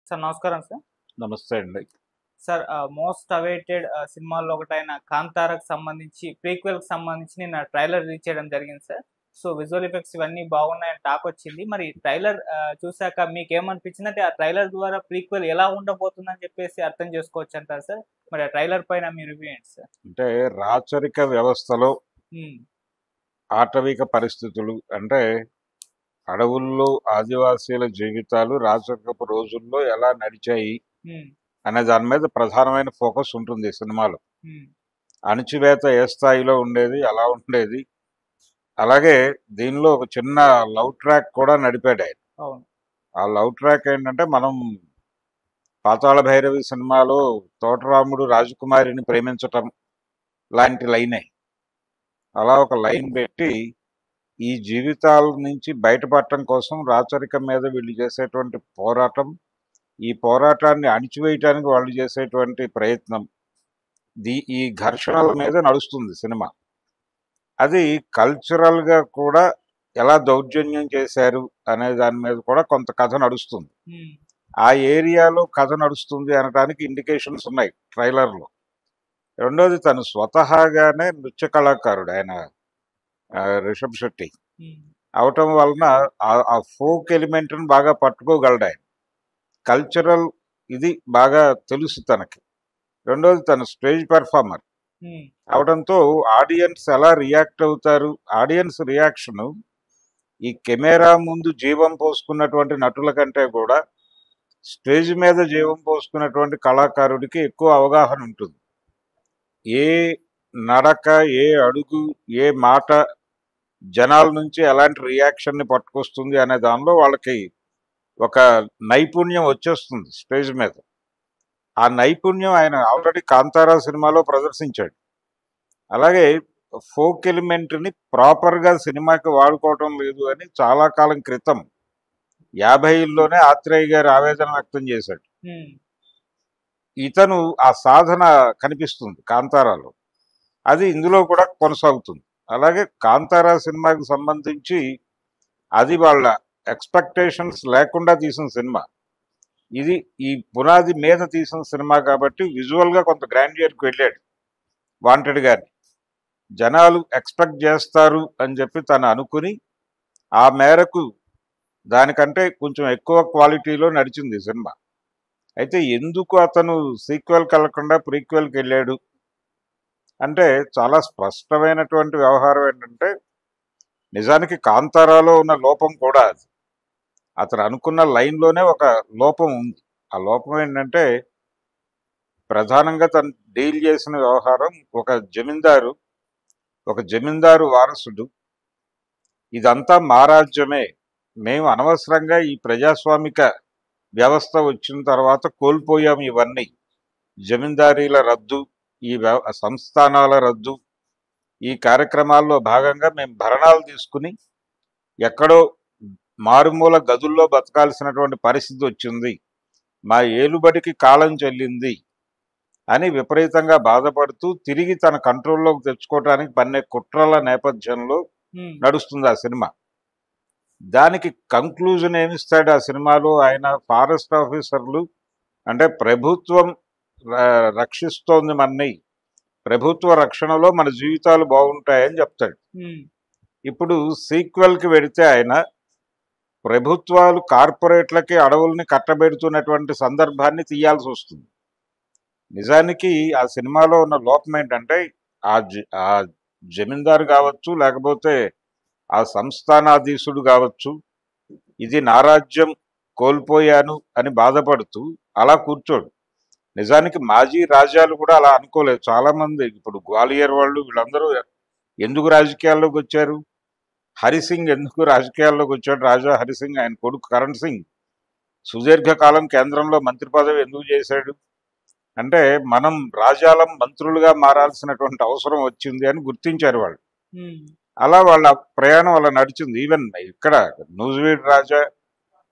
Sir నమస్కారం sir. నమస్తే అండి. సార్ మోస్ట్ అవైటెడ్ సినిమాల్లో ఒకటైన 'కాంతారా'కి సంబంధించి ప్రీక్వెల్‌కి సంబంధించి నిన్న ట్రైలర్ రిలీజ్ చేయడం జరిగింది సార్. సో, విజువల్ ఎఫెక్ట్స్ ఇవన్నీ బాగున్నాయని టాక్ వచ్చింది. మరి ట్రైలర్ చూసాక మీకేమనిపించింది? అంటే ఆ ట్రైలర్ ద్వారా ప్రీక్వెల్ ఎలా ఉండబోతుందని చెప్పేసి అర్థం చేసుకోవచ్చంటారా సార్? మరి ఆ ట్రైలర్ పైన మీ రివ్యూ ఏంటి సార్? అంటే రాచరిక వ్యవస్థలో హ్మ్. ఆటవిక పరిస్థితులు అంటే అడవుల్లో ఆదివాసీల జీవితాలు రాచరికపు రోజుల్లో ఎలా నడిచాయి హ్మ్. అనే దాని మీద ప్రధానమైన ఫోకస్ ఉంటుంది ఈ సినిమాలో. హ్మ్. అణచివేత ఏ స్థాయిలో ఉండేది, ఎలా ఉండేది. అలాగే దీనిలో ఒక చిన్న లవ్ ట్రాక్ కూడా నడిపాడు ఆయన. అవును. ఆ లవ్ ట్రాక్ ఏంటంటే మనం పాతాళ భైరవి సినిమాలో తోటరాముడు రాజకుమారిని ప్రేమించటం లాంటి లైనే. అలా ఒక లైన్ పెట్టి ఈ జీవితాల నుంచి బయటపడటం కోసం రాచరికం మీద వీళ్ళు చేసేటువంటి పోరాటం, ఈ పోరాటాన్ని అణిచివేయటానికి వాళ్ళు చేసేటువంటి ప్రయత్నం, ఈ ఘర్షణల మీద నడుస్తుంది సినిమా. అది కల్చరల్గా కూడా ఎలా దౌర్జన్యం చేశారు అనే దాని మీద కూడా కొంత కథ నడుస్తుంది. హ్మ్. ఆ ఏరియాలో కథ నడుస్తుంది అనడానికి ఇండికేషన్స్ ఉన్నాయి ట్రైలర్లో. రెండోది తను స్వతహాగానే నృత్య కళాకారుడు ఆయన, రిషబ్ శెట్టి హ్మ్. అవటం వలన ఆ ఫోక్ ఎలిమెంట్ని బాగా పట్టుకోగలడు ఆయన. కల్చరల్ ఇది బాగా తెలుసు తనకి. రెండోది తను స్టేజ్ పెర్ఫార్మర్ హ్మ్. అవడంతో ఆడియన్స్ ఎలా రియాక్ట్ అవుతారు, ఆడియన్స్ రియాక్షను ఈ కెమెరా ముందు జీవం పోసుకున్నటువంటి నటుల కంటే కూడా స్టేజ్ మీద జీవం పోసుకున్నటువంటి కళాకారుడికి ఎక్కువ అవగాహన ఉంటుంది. ఏ నడక, ఏ అడుగు, ఏ మాట జనాల నుంచి ఎలాంటి రియాక్షన్ని పట్టుకొస్తుంది అనే దానిలో వాళ్ళకి ఒక నైపుణ్యం వచ్చేస్తుంది స్టేజ్ మీద. ఆ నైపుణ్యం ఆయన ఆల్రెడీ కాంతారా సినిమాలో ప్రదర్శించాడు. అలాగే ఫోక్ ఎలిమెంట్ని ప్రాపర్గా సినిమాకి వాడుకోవటం లేదు అని చాలా కాలం క్రితం 50ల్లోనే ఆత్రేయ గారు ఆవేదన వ్యక్తం చేశాడు. హ్మ్. ఇతను ఆ సాధన కనిపిస్తుంది కాంతారాలో. అది ఇందులో కూడా కొనసాగుతుంది. అలాగే కాంతారా సినిమాకి సంబంధించి అది వాళ్ళ ఎక్స్పెక్టేషన్స్ లేకుండా తీసిన సినిమా. ఇది ఈ పునాది మీద తీసిన సినిమా కాబట్టి విజువల్గా కొంత గ్రాండియర్కి వెళ్ళాడు వాంటెడ్ గాని. జనాలు ఎక్స్పెక్ట్ చేస్తారు అని చెప్పి తను అనుకుని ఆ మేరకు దానికంటే కొంచెం ఎక్కువ క్వాలిటీలో నడిచింది ఈ సినిమా. అయితే ఎందుకు అతను సీక్వెల్కి వెళ్లకుండా ప్రీక్వెల్కి వెళ్ళాడు అంటే చాలా స్పష్టమైనటువంటి వ్యవహారం ఏంటంటే నిజానికి కాంతారాలో ఉన్న లోపం కూడా అది. అతను అనుకున్న లైన్లోనే ఒక లోపం ఉంది. ఆ లోపం ఏంటంటే ప్రధానంగా తను డీల్ చేసిన వ్యవహారం ఒక జమీందారు వారసుడు ఇదంతా మా రాజ్యమే, మేము అనవసరంగా ఈ ప్రజాస్వామిక వ్యవస్థ వచ్చిన తర్వాత కోల్పోయాం ఇవన్నీ, జమీందారీల రద్దు, ఈ సంస్థానాల రద్దు, ఈ కార్యక్రమాల్లో భాగంగా మేము భరణాలు తీసుకుని ఎక్కడో మారుమూల గదుల్లో బతకాల్సినటువంటి పరిస్థితి వచ్చింది, మా ఏలుబడికి కాలం చెల్లింది అని విపరీతంగా బాధపడుతూ తిరిగి తన కంట్రోల్లోకి తెచ్చుకోవడానికి పన్నే కుట్రల నేపథ్యంలో హ్మ్. నడుస్తుంది ఆ సినిమా. దానికి కంక్లూజన్ ఏమిస్తాడు ఆ సినిమాలో ఆయన, ఫారెస్ట్ ఆఫీసర్లు అంటే ప్రభుత్వం రక్షిస్తోంది మన్ని, ప్రభుత్వ రక్షణలో మన జీవితాలు బాగుంటాయని చెప్తాడు. హ్మ్. ఇప్పుడు సీక్వెల్కి వెడితే ఆయన ప్రభుత్వాలు కార్పొరేట్లకి అడవుల్ని కట్టబెడుతున్నటువంటి సందర్భాన్ని తీయాల్సి వస్తుంది. నిజానికి ఆ సినిమాలో ఉన్న లోపం ఏంటంటే ఆ జమీందారు కావచ్చు, లేకపోతే ఆ సంస్థానాధీశుడు కావచ్చు, ఇది నా రాజ్యం కోల్పోయాను అని బాధపడుతూ అలా కూర్చోడు. నిజానికి మాజీ రాజ్యాలు కూడా అలా అనుకోలేదు. చాలామంది ఇప్పుడు గ్వాలియర్ వాళ్ళు వీళ్ళందరూ ఎందుకు రాజకీయాల్లోకి వచ్చారు, హరిసింగ్ ఎందుకు రాజకీయాల్లోకి వచ్చాడు, రాజా హరిసింగ్, ఆయన కొడుకు కరణ్ సింగ్ సుదీర్ఘకాలం కేంద్రంలో మంత్రి పదవి ఎందుకు చేశాడు అంటే మనం రాజాలం మంత్రులుగా మారాల్సినటువంటి అవసరం వచ్చింది అని గుర్తించారు వాళ్ళు. హ్మ్. అలా వాళ్ళ ప్రయాణం అలా నడిచింది. ఈవెన్ ఇక్కడ నూజివీడ్ రాజా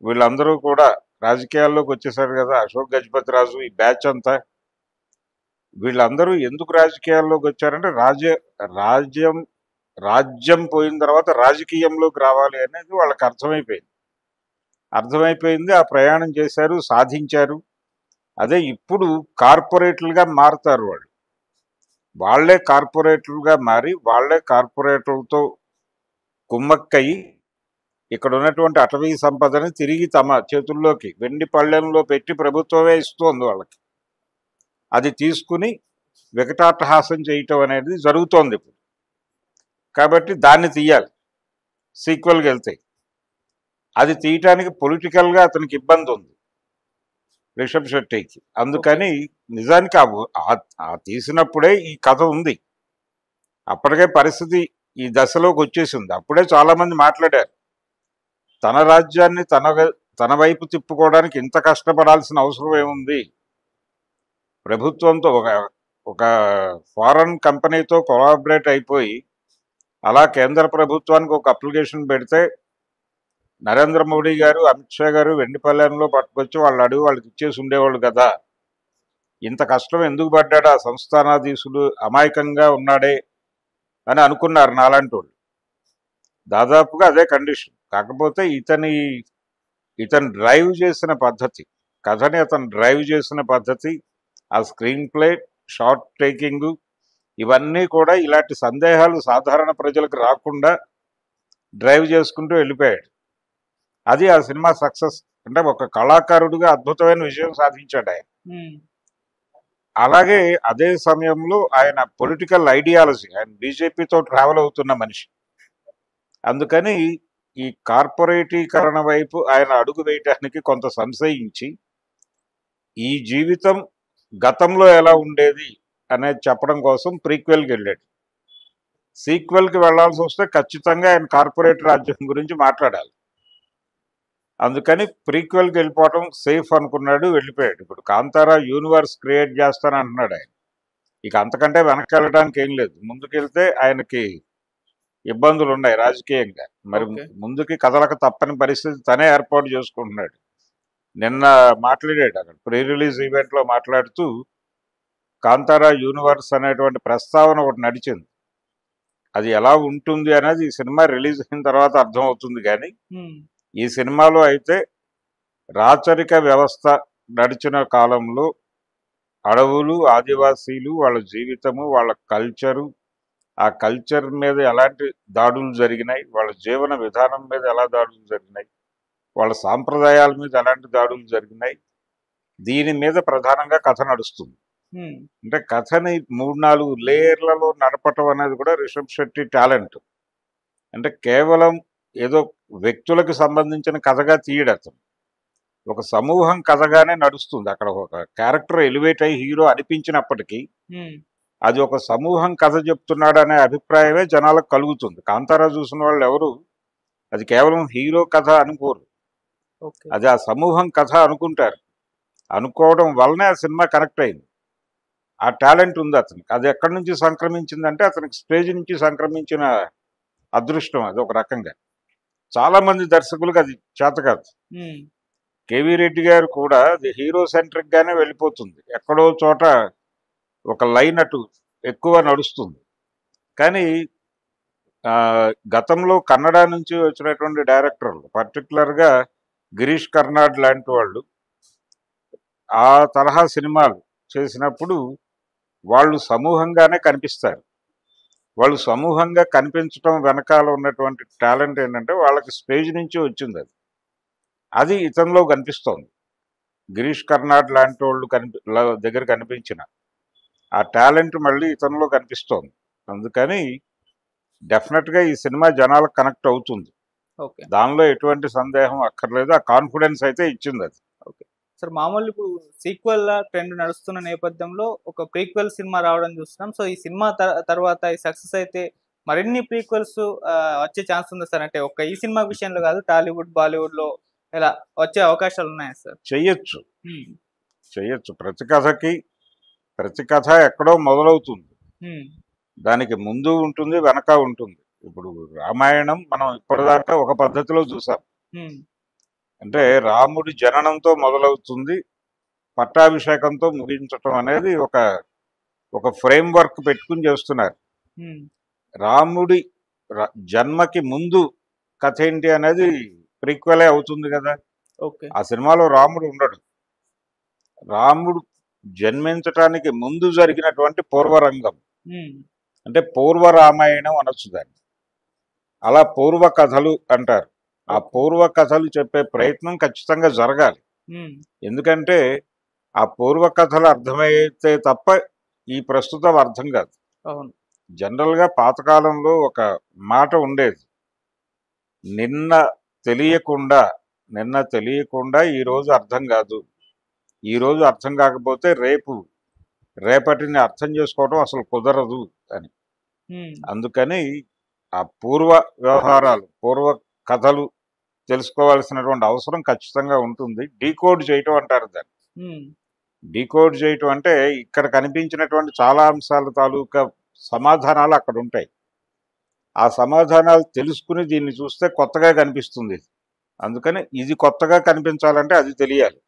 వీళ్ళందరూ కూడా రాజకీయాల్లోకి వచ్చేసారు కదా, అశోక్ గజపతి రాజు, ఈ బ్యాచ్ అంతా వీళ్ళందరూ ఎందుకు రాజకీయాల్లోకి వచ్చారంటే రాజ్యం రాజ్యం పోయిన తర్వాత రాజకీయంలోకి రావాలి అనేది వాళ్ళకి అర్థమైపోయింది. అర్థమైపోయింది. ఆ ప్రయాణం చేశారు, సాధించారు. అదే ఇప్పుడు కార్పొరేట్లుగా మారుతారు వాళ్ళు. వాళ్ళే కార్పొరేట్లుగా మారి వాళ్ళే కార్పొరేట్లతో కుమ్మక్కయి ఇక్కడ ఉన్నటువంటి అటవీ సంపదని తిరిగి తమ చేతుల్లోకి వెండి పళ్ళెంలో పెట్టి ప్రభుత్వమే ఇస్తోంది వాళ్ళకి. అది తీసుకుని వికటాట్టహాసం చేయటం అనేది జరుగుతోంది ఇప్పుడు. కాబట్టి దాన్ని తీయాలి సీక్వెల్కి వెళ్తే. అది తీయటానికి పొలిటికల్గా అతనికి ఇబ్బంది ఉంది రిషబ్ శెట్టికి. అందుకని నిజానికి ఆ తీసినప్పుడే ఈ కథ ఉంది. అప్పటికే పరిస్థితి ఈ దశలోకి వచ్చేసింది. అప్పుడే చాలా మంది మాట్లాడారు, తన రాజ్యాన్ని తన వైపు తిప్పుకోవడానికి ఇంత కష్టపడాల్సిన అవసరం ఏముంది, ప్రభుత్వంతో ఒక ఫారెన్ కంపెనీతో కొలాబరేట్ అయిపోయి అలా కేంద్ర ప్రభుత్వానికి ఒక అప్లికేషన్ పెడితే నరేంద్ర మోడీ గారు, అమిత్ షా గారు వెండిపల్లెంలో పట్టుకొచ్చి వాళ్ళకి ఇచ్చేసి ఉండేవాళ్ళు కదా, ఇంత కష్టం ఎందుకు పడ్డాడు ఆ సంస్థానాధీశుడు, అమాయకంగా ఉన్నాడే అని అనుకున్నారు నాలాంటి వాళ్ళు. దాదాపుగా అదే కండిషన్. కాకపోతే ఇతను డ్రైవ్ చేసిన పద్ధతి, కథని అతను డ్రైవ్ చేసిన పద్ధతి, ఆ స్క్రీన్ ప్లే, షార్ట్ టేకింగ్, ఇవన్నీ కూడా ఇలాంటి సందేహాలు సాధారణ ప్రజలకు రాకుండా డ్రైవ్ చేసుకుంటూ వెళ్ళిపోయాడు. అది ఆ సినిమా సక్సెస్. అంటే ఒక కళాకారుడిగా అద్భుతమైన విజయం సాధించాడు ఆయన. అలాగే అదే సమయంలో ఆయన పొలిటికల్ ఐడియాలజీ, ఆయన బీజేపీతో ట్రావెల్ అవుతున్న మనిషి. అందుకని ఈ కార్పొరేటీకరణ వైపు ఆయన అడుగు వేయటానికి కొంత సంశయించి ఈ జీవితం గతంలో ఎలా ఉండేది అనేది చెప్పడం కోసం ప్రీక్వెల్కి వెళ్ళాడు. సీక్వెల్కి వెళ్లాల్సి వస్తే ఖచ్చితంగా ఆయన కార్పొరేట్ రాజ్యం గురించి మాట్లాడాలి. అందుకని ప్రీక్వెల్కి వెళ్ళిపోవటం సేఫ్ అనుకున్నాడు, వెళ్ళిపోయాడు. ఇప్పుడు కాంతారా యూనివర్స్ క్రియేట్ చేస్తానంటున్నాడు ఆయన. ఇక అంతకంటే వెనక్కి వెళ్ళడానికి ఏం లేదు. ముందుకెళ్తే ఆయనకి ఇబ్బందులు ఉన్నాయి రాజకీయంగా. మరి ముందుకి కదలక తప్పని పరిస్థితి తనే ఏర్పాటు చేసుకుంటున్నాడు. నిన్న మాట్లాడాడు అక్కడ ప్రీ రిలీజ్ ఈవెంట్లో మాట్లాడుతూ, కాంతారా యూనివర్స్ అనేటువంటి ప్రస్తావన ఒకటి నడిచింది. అది ఎలా ఉంటుంది అనేది ఈ సినిమా రిలీజ్ అయిన తర్వాత అర్థమవుతుంది. కానీ ఈ సినిమాలో అయితే రాచరిక వ్యవస్థ నడిచిన కాలంలో అడవులు, ఆదివాసీలు, వాళ్ళ జీవితము, వాళ్ళ కల్చరు, ఆ కల్చర్ మీద ఎలాంటి దాడులు జరిగినాయి, వాళ్ళ జీవన విధానం మీద ఎలా దాడులు జరిగినాయి, వాళ్ళ సాంప్రదాయాల మీద ఎలాంటి దాడులు జరిగినాయి, దీని మీద ప్రధానంగా కథ నడుస్తుంది. అంటే కథని 3-4 లేయర్లలో నడపటం అనేది కూడా రిషబ్ శెట్టి టాలెంట్. అంటే కేవలం ఏదో వ్యక్తులకు సంబంధించిన కథగా తీయడు అతను. ఒక సమూహం కథగానే నడుస్తుంది. అక్కడ ఒక క్యారెక్టర్ ఎలివేట్ అయ్యి హీరో అనిపించినప్పటికీ అది ఒక సమూహం కథ చెప్తున్నాడు అనే అభిప్రాయమే జనాలకు కలుగుతుంది. కాంతారా చూసిన వాళ్ళు ఎవరు అది కేవలం హీరో కథ అనుకోరు, అది ఆ సమూహం కథ అనుకుంటారు. అనుకోవడం వల్లనే ఆ సినిమా కనెక్ట్ అయింది. ఆ టాలెంట్ ఉంది అతనికి. అది ఎక్కడి నుంచి సంక్రమించిందంటే అతనికి స్టేజ్ నుంచి సంక్రమించిన అదృష్టం. అది ఒక రకంగా చాలా మంది దర్శకులకు అది చేత కాదు. కేవీ రెడ్డి గారు కూడా అది హీరో సెంట్రిక్ గానే వెళ్ళిపోతుంది. ఎక్కడో చోట ఒక లైన్ అటు ఎక్కువ నడుస్తుంది. కానీ గతంలో కన్నడ నుంచి వచ్చినటువంటి డైరెక్టర్లు, పర్టికులర్గా గిరీష్ కర్నాడ్ లాంటి వాళ్ళు ఆ తరహా సినిమాలు చేసినప్పుడు వాళ్ళు సమూహంగానే కనిపిస్తారు. వాళ్ళు సమూహంగా కనిపించడం వెనకాల ఉన్నటువంటి టాలెంట్ ఏంటంటే వాళ్ళకి స్టేజ్ నుంచి వచ్చింది. అది ఇతనిలో కనిపిస్తోంది. గిరీష్ కర్నాడ్ లాంటి వాళ్ళు దగ్గర కనిపించిన ఆ టాలెంట్ మళ్ళీ ఇతనిలో కనిపిస్తోంది. అందుకని డెఫినెట్గా ఈ సినిమా జనాలకు కనెక్ట్ అవుతుంది. దానిలో ఎటువంటి సందేహం అక్కర్లేదు. ఆ కాన్ఫిడెన్స్ అయితే ఇచ్చింది అది. సార్, మామూలు ఇప్పుడు సీక్వెల్ ట్రెండ్ నడుస్తున్న నేపథ్యంలో ఒక ప్రీక్వెల్ సినిమా రావడం చూస్తున్నాం. సో ఈ సినిమా తర్వాత ఈ సక్సెస్ అయితే మరిన్ని ప్రీక్వెల్స్ వచ్చే ఛాన్స్ ఉందా సార్? అంటే ఈ సినిమా విషయంలో కాదు, టాలీవుడ్, బాలీవుడ్ లో ఇలా వచ్చే అవకాశాలు ఉన్నాయా సార్? చెయ్యొచ్చు. ప్రతి కథ ఎక్కడో మొదలవుతుంది. దానికి ముందు ఉంటుంది, వెనక ఉంటుంది. ఇప్పుడు రామాయణం మనం ఇప్పటిదాకా ఒక పద్ధతిలో చూసాం. అంటే రాముడి జననంతో మొదలవుతుంది, పట్టాభిషేకంతో ముగించటం అనేది ఒక ఫ్రేమ్ వర్క్ పెట్టుకుని చేస్తున్నారు. రాముడి జన్మకి ముందు కథ ఏంటి అనేది ప్రీక్వెలే అవుతుంది కదా. ఓకే. ఆ సినిమాలో రాముడు ఉండడు. రాముడు జన్మించటానికి ముందు జరిగినటువంటి పూర్వరంగం, హ్మ్. అంటే పూర్వ రామాయణం అనొచ్చు దాన్ని. అలా పూర్వ కథలు అంటారు. ఆ ఓకే. పూర్వ కథలు చెప్పే ప్రయత్నం ఖచ్చితంగా జరగాలి. హ్మ్. ఎందుకంటే ఆ పూర్వ కథలు అర్థమైతే తప్ప ఈ ప్రస్తుతం అర్థం కాదు. అవును. జనరల్‌గా పాతకాలంలో ఒక మాట ఉండేది. నిన్న తెలియకుండా, నిన్న తెలియకుండా ఈరోజు అర్థం కాదు. ఈరోజు అర్థం కాకపోతే రేపటిని అర్థం చేసుకోవడం అసలు కుదరదు అని. హ్మ్. అందుకని ఆ పూర్వ వ్యవహారాలు, పూర్వ కథలు తెలుసుకోవాల్సినటువంటి అవసరం ఖచ్చితంగా ఉంటుంది. డీకోడ్ చేయటం అంటారు దాన్ని. హ్మ్. డీకోడ్ చేయటం అంటే ఇక్కడ కనిపించినటువంటి చాలా అంశాల తాలూకా సమాధానాలు అక్కడుంటాయి. ఆ సమాధానాలు తెలుసుకుని దీన్ని చూస్తే కొత్తగా కనిపిస్తుంది. అందుకని ఇది కొత్తగా కనిపించాలంటే అది తెలియాలి.